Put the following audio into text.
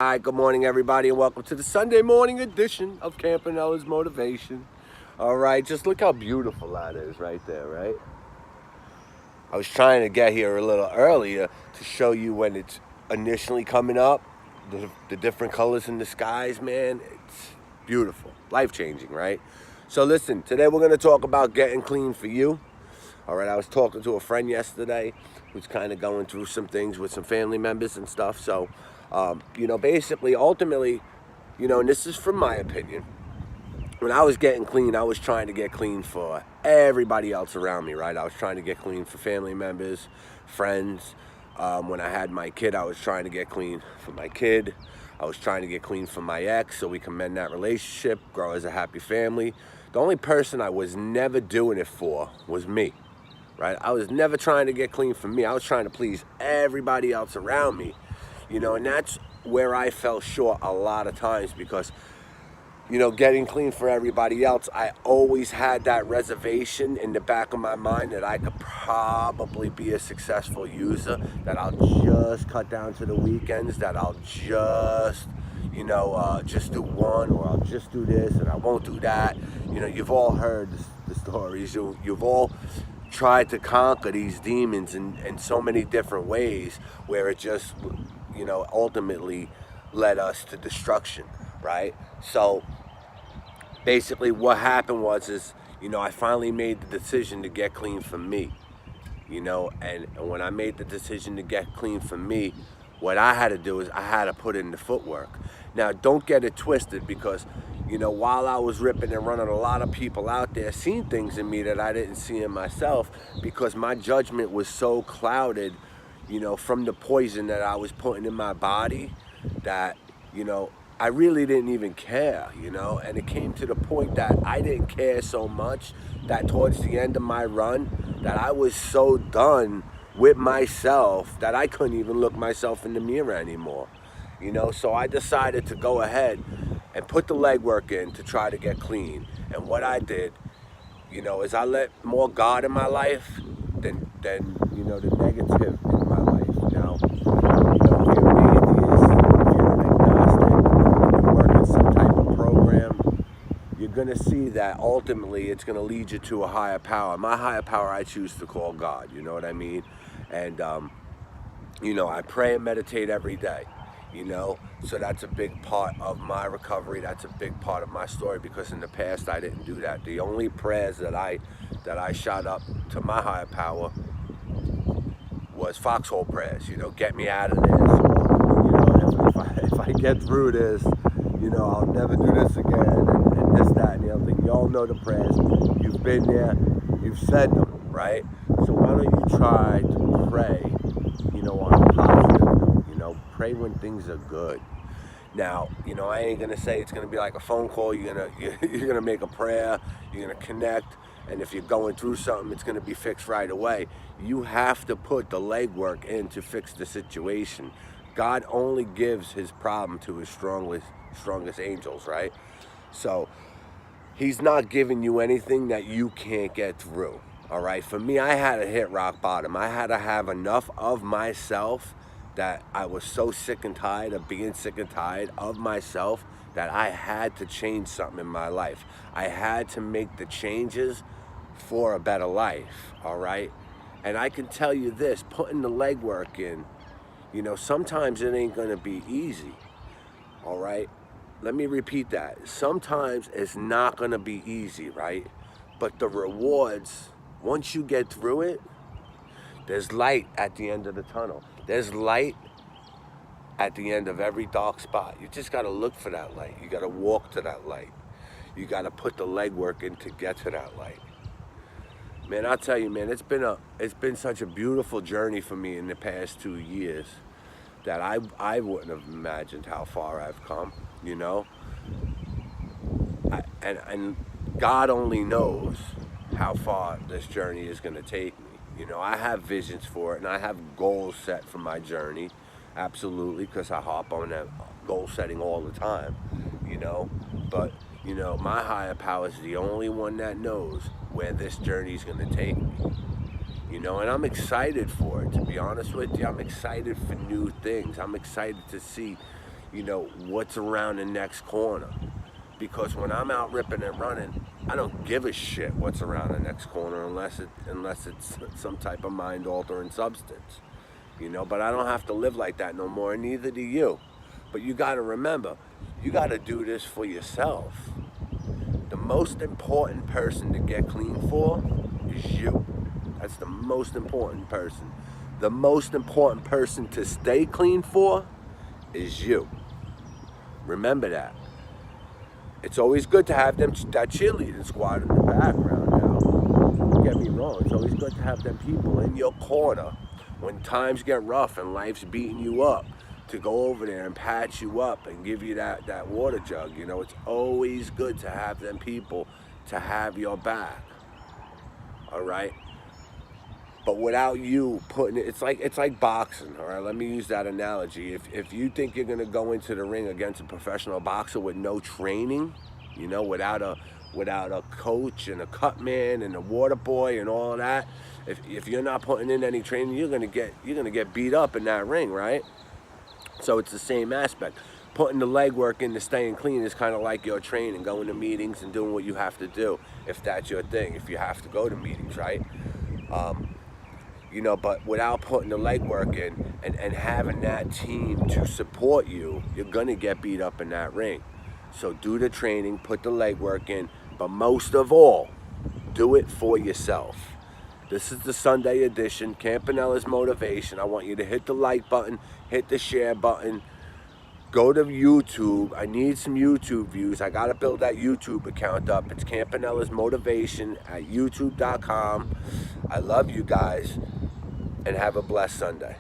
Hi, good morning, everybody, and welcome to the Sunday morning edition of Campanella's Motivation. All right, just look how beautiful that is right there, right? I was trying to get here a little earlier to show you when it's initially coming up, the different colors in the skies, man. It's beautiful, life-changing, right? So listen, today we're going to talk about getting clean for you. All right, I was talking to a friend yesterday who's kind of going through some things with some family members and stuff. So, basically, ultimately, and this is from my opinion, when I was getting clean, I was trying to get clean for everybody else around me, right? I was trying to get clean for family members, friends. When I had my kid, I was trying to get clean for my kid. I was trying to get clean for my ex so we can mend that relationship, grow as a happy family. The only person I was never doing it for was me. Right? I was never trying to get clean for me. I was trying to please everybody else around me, and that's where I fell short a lot of times because, getting clean for everybody else, I always had that reservation in the back of my mind that I could probably be a successful user, that I'll just cut down to the weekends, that I'll just do one, or I'll just do this and I won't do that. You've all heard the stories. You've all tried to conquer these demons in so many different ways where it just, ultimately led us to destruction, right? So basically what happened was I finally made the decision to get clean for me, and when I made the decision to get clean for me, what I had to do is I had to put in the footwork. Now, don't get it twisted because, while I was ripping and running, a lot of people out there seen things in me that I didn't see in myself because my judgment was so clouded, from the poison that I was putting in my body that, I really didn't even care, and it came to the point that I didn't care so much that towards the end of my run that I was so done with myself that I couldn't even look myself in the mirror anymore. So I decided to go ahead and put the legwork in to try to get clean. And what I did, is I let more God in my life than the negative in my life. Now, if you're an atheist, if you're an agnostic, and you work in some type of program, you're going to see that ultimately it's going to lead you to a higher power. My higher power I choose to call God, you know what I mean? And, I pray and meditate every day. So that's a big part of my recovery. That's a big part of my story because in the past I didn't do that. The only prayers that I shot up to my higher power was foxhole prayers. Get me out of this. If I get through this, I'll never do this again, and this, that, and the other thing. You all know the prayers. You've been there. You've said them, right? So why don't you try to pray, on a positive note, pray when things are good. Now, I ain't gonna say it's gonna be like a phone call. You're gonna make a prayer. You're gonna connect, and if you're going through something, it's gonna be fixed right away. You have to put the legwork in to fix the situation. God only gives his problem to his strongest angels, right? So he's not giving you anything that you can't get through. All right. For me, I had to hit rock bottom. I had to have enough of myself that I was so sick and tired of being sick and tired of myself that I had to change something in my life. I had to make the changes for a better life. All right. And I can tell you this, putting the legwork in, sometimes it ain't going to be easy. All right. Let me repeat that. Sometimes it's not going to be easy, right? But the rewards, once you get through it, there's light at the end of the tunnel. There's light at the end of every dark spot. You just got to look for that light. You got to walk to that light. You got to put the legwork in to get to that light. Man, I'll tell you, man, it's been such a beautiful journey for me in the past 2 years that I wouldn't have imagined how far I've come, and God only knows how far this journey is going to take me. I have visions for it, and I have goals set for my journey, absolutely, because I hop on that goal setting all the time, But, my higher power is the only one that knows where this journey is going to take me. And I'm excited for it, to be honest with you. I'm excited for new things. I'm excited to see, what's around the next corner. Because when I'm out ripping and running, I don't give a shit what's around the next corner unless it's some type of mind-altering substance. But I don't have to live like that no more, and neither do you. But you got to remember, you got to do this for yourself. The most important person to get clean for is you. That's the most important person. The most important person to stay clean for is you. Remember that. It's always good to have that cheerleading squad in the background now. Don't get me wrong. It's always good to have them people in your corner when times get rough and life's beating you up, to go over there and patch you up and give you that water jug. It's always good to have them people to have your back. All right? But without you putting it, it's like boxing, all right? Let me use that analogy. If you think you're gonna go into the ring against a professional boxer with no training, without a coach and a cut man and a water boy and all of that, if you're not putting in any training, you're gonna get beat up in that ring, right? So it's the same aspect. Putting the legwork into staying clean is kind of like your training, going to meetings and doing what you have to do, if that's your thing, if you have to go to meetings, right? But without putting the legwork in and having that team to support you, you're gonna get beat up in that ring. So do the training, put the legwork in, but most of all, do it for yourself. This is the Sunday edition, Campanella's Motivation. I want you to hit the like button, hit the share button, go to YouTube. I need some YouTube views. I gotta build that YouTube account up. It's Campanella's Motivation at youtube.com. I love you guys, and have a blessed Sunday.